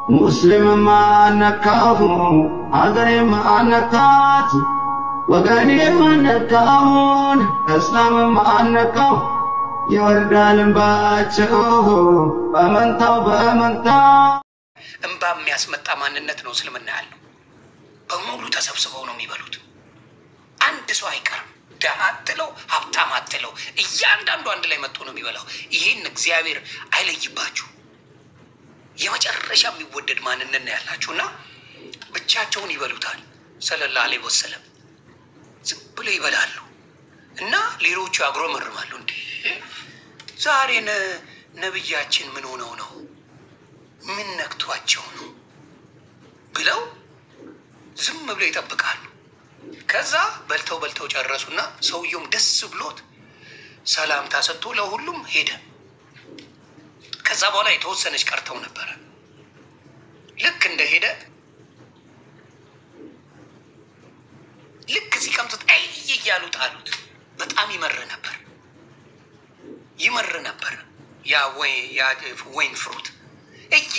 مسلم ما نكاه عذري ما نكات وغني ما نكاون اسلام ما نكاه يوردان باچو በመንታው እንባ የሚያስመጣ ማንነት ነው እስልምና ያለው። በሙሉ ተሰብስበው ነው የሚበሉት። አንድ ሰው አይቀርም። ደሃ አትለው ሀብታም አትለው እያንዳንዱ አንድ ላይ መጥቶ ነው የሚበላው። ይሄን እግዚአብሔር አይለይባችሁ። የመጨረሻ የሚወደድ ማንነት ነው ያላችሁና ብቻቸውን ይበሉታል። ሰለላሁ ዐለይሂ ወሰለም ዝም ብለው ይበላሉ እና ሌሎቹ ያጉረመርማሉ። እንዴ ዛሬ ነብያችን ምን ሆነው ነው? ምን ነክቷቸው ነው ብለው ዝም ብለው ይጠብቃሉ። ከዛ በልተው ጨረሱና ሰውየውም ደስ ብሎት ሰላምታ ሰጥቶ ለሁሉም ሄደ። ከዛ በኋላ የተወሰነች ቀርተው ነበር። ልክ እንደሄደ ልክ ሲቀምጡት አይ እያሉ ጣሉት። በጣም ይመር ነበር ያ ወይን ፍሩት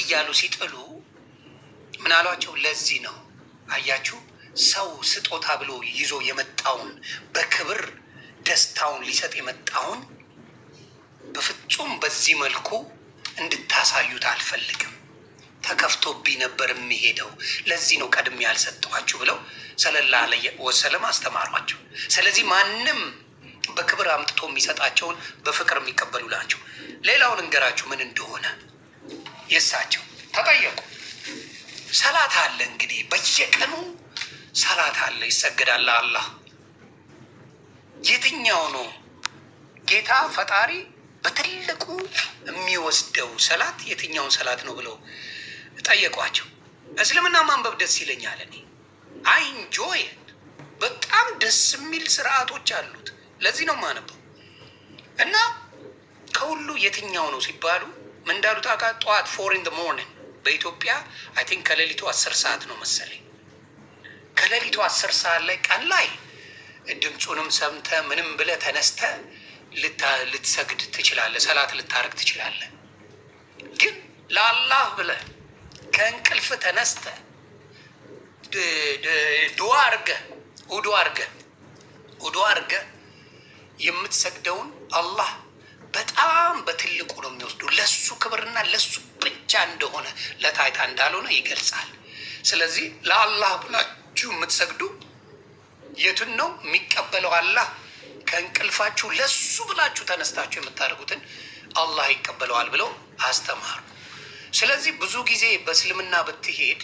እያሉ ሲጥሉ ምን አሏቸው? ለዚህ ነው አያችሁ ሰው ስጦታ ብሎ ይዞ የመጣውን በክብር ደስታውን ሊሰጥ የመጣውን በፍጹም በዚህ መልኩ እንድታሳዩት አልፈልግም። ተከፍቶብኝ ነበር የሚሄደው። ለዚህ ነው ቀድሜ ያልሰጠኋችሁ ብለው ሰለላሁ ዐለይሂ ወሰለም አስተማሯቸው። ስለዚህ ማንም በክብር አምጥቶ የሚሰጣቸውን በፍቅር የሚቀበሉ ናቸው። ሌላውን እንገራችሁ ምን እንደሆነ የሳቸው ተጠየቁ። ሰላት አለ እንግዲህ በየቀኑ ሰላት አለ፣ ይሰገዳል። አላህ የትኛው ነው ጌታ ፈጣሪ በትልቁ የሚወስደው ሰላት የትኛውን ሰላት ነው ብለው ጠየቋቸው። እስልምና ማንበብ ደስ ይለኛል። እኔ አይ ኢንጆይ በጣም ደስ የሚል ስርዓቶች አሉት። ለዚህ ነው ማነበው እና ከሁሉ የትኛው ነው ሲባሉ ምን እንዳሉ ታውቃለህ? ጠዋት 4 in the morning በኢትዮጵያ አይ ቲንክ ከሌሊቱ 10 ሰዓት ነው መሰለኝ። ከሌሊቱ 10 ሰዓት ላይ ቀን ላይ ድምፁንም ሰምተ ምንም ብለ ተነስተ ልትሰግድ ትችላለህ፣ ሰላት ልታረግ ትችላለህ። ግን ለአላህ ብለ ከእንቅልፍ ተነስተ ዱዓ አርገ የምትሰግደውን አላህ በጣም በትልቁ ነው የሚወስዱ። ለሱ ክብርና ለሱ ብቻ እንደሆነ ለታይታ እንዳልሆነ ይገልጻል። ስለዚህ ለአላህ ብላችሁ የምትሰግዱ የቱን ነው የሚቀበለው? አላህ ከእንቅልፋችሁ ለሱ ብላችሁ ተነስታችሁ የምታደርጉትን አላህ ይቀበለዋል ብለው አስተማሩ። ስለዚህ ብዙ ጊዜ በእስልምና ብትሄድ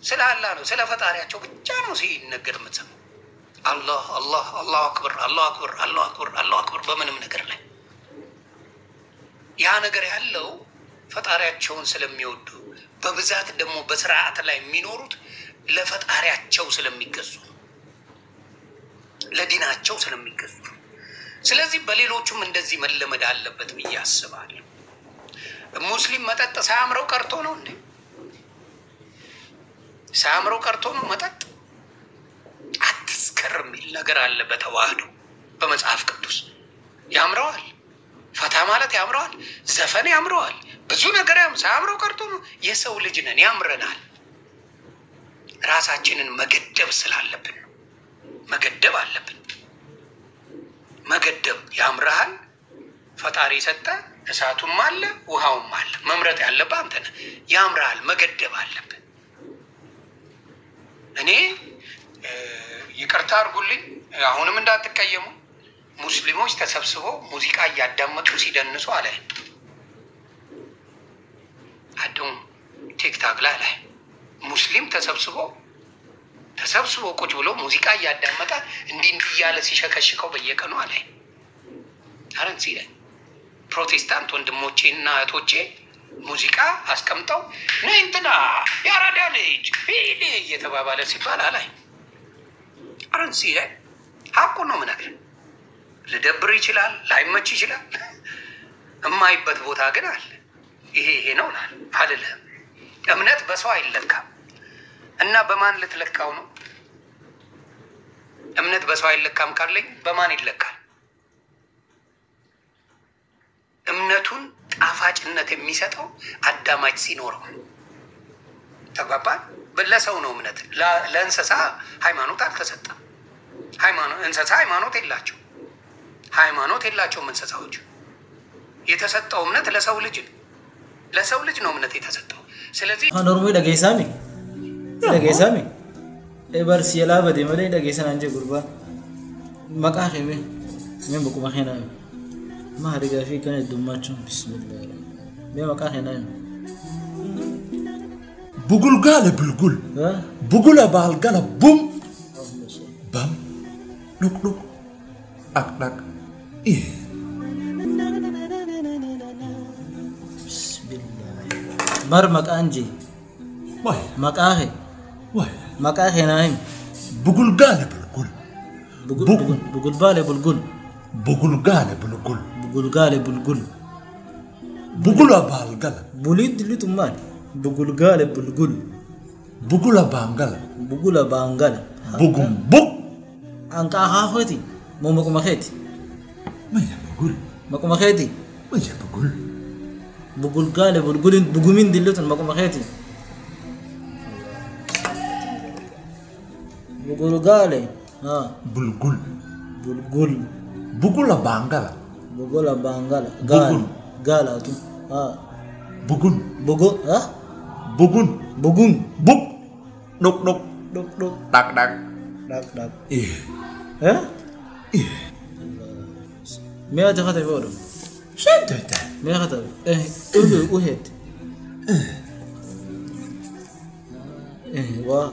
ስለ አላህ ነው ስለ ፈጣሪያቸው ብቻ ነው ሲነገር የምትሰማው። አላህ አክበር በምንም ነገር ላይ ያ ነገር ያለው ፈጣሪያቸውን ስለሚወዱ በብዛት ደግሞ በስርዓት ላይ የሚኖሩት ለፈጣሪያቸው ስለሚገዙ ለዲናቸው ስለሚገዙ። ስለዚህ በሌሎቹም እንደዚህ መለመድ አለበት ብዬ አስባለሁ። ሙስሊም መጠጥ ሳያምረው ቀርቶ ነው እንዴ? ሳያምረው ቀርቶ ነው መጠጥ? አትስከር የሚል ነገር አለ በተዋህዶ በመጽሐፍ ቅዱስ። ያምረዋል፣ ፈታ ማለት ያምረዋል፣ ዘፈን ያምረዋል፣ ብዙ ነገር ሳያምረው ቀርቶ ነው። የሰው ልጅ ነን፣ ያምረናል። ራሳችንን መገደብ ስላለብን ነው። መገደብ አለብን። መገደብ ያምረሃል፣ ፈጣሪ ሰጠ፣ እሳቱም አለ ውሃውም አለ። መምረጥ ያለብህ አንተ ነህ። ያምረሃል፣ መገደብ አለብን። እኔ ይቅርታ አድርጉልኝ፣ አሁንም እንዳትቀየሙ። ሙስሊሞች ተሰብስበው ሙዚቃ እያዳመጡ ሲደንሱ አለ አዱም ቲክታክ ላይ ሙስሊም ተሰብስቦ ቁጭ ብሎ ሙዚቃ እያዳመጠ እንዲህ እያለ ሲሸከሽከው በየቀኑ አለ። አረንሲ ላይ ፕሮቴስታንት ወንድሞቼ እና እህቶቼ ሙዚቃ አስቀምጠው ነይ እንትና ያራዳ ልጅ ሄዴ እየተባባለ ሲባል አላይ። አረንሲ ላይ ሀቁ ነው ምነግርህ። ልደብር ይችላል፣ ላይመች ይችላል። እማይበት ቦታ ግን አለ። ይሄ ነው አልልህም። እምነት በሰው አይለካም እና በማን ልትለካው ነው? እምነት በሰው አይለካም ካለኝ በማን ይለካል? እምነቱን ጣፋጭነት የሚሰጠው አዳማጭ ሲኖረው ተግባባን። ለሰው ነው እምነት። ለእንስሳ ሃይማኖት አልተሰጠም። እንስሳ ሃይማኖት የላቸውም እንስሳዎች። የተሰጠው እምነት ለሰው ልጅ ነው እምነት የተሰጠው። ስለዚህ ኖርሞ ደገይሳሚ ኤበርስ የላበደ መለ ደገይሰን አንጀ ጉርባ መቃኸ ምን በቁ ማኸና ማህደጋ ፊ ከነ ዱማቸው ቢስሚላህ በመቃኸ ነው بقول بقول بالقال بوم بام نوك أك إيه بسم الله مرمك أنجي واي مكاهي نايم بقول قال بقول بالي بالقول بقول قال بقول بالقال بوليد اللي تمان بقول قال بقول بانقال بقوم بق أنك أخافتي مو مكمخيتي ما مكمخيتي ما بقول قال بقومين دلتون مكمخيتي بقول قال ها بقول بانقال قال أتو ها بقول ها بقول بق نوك دك إيه ها ما تخاطب بورو شدت ما خاطب وهد وا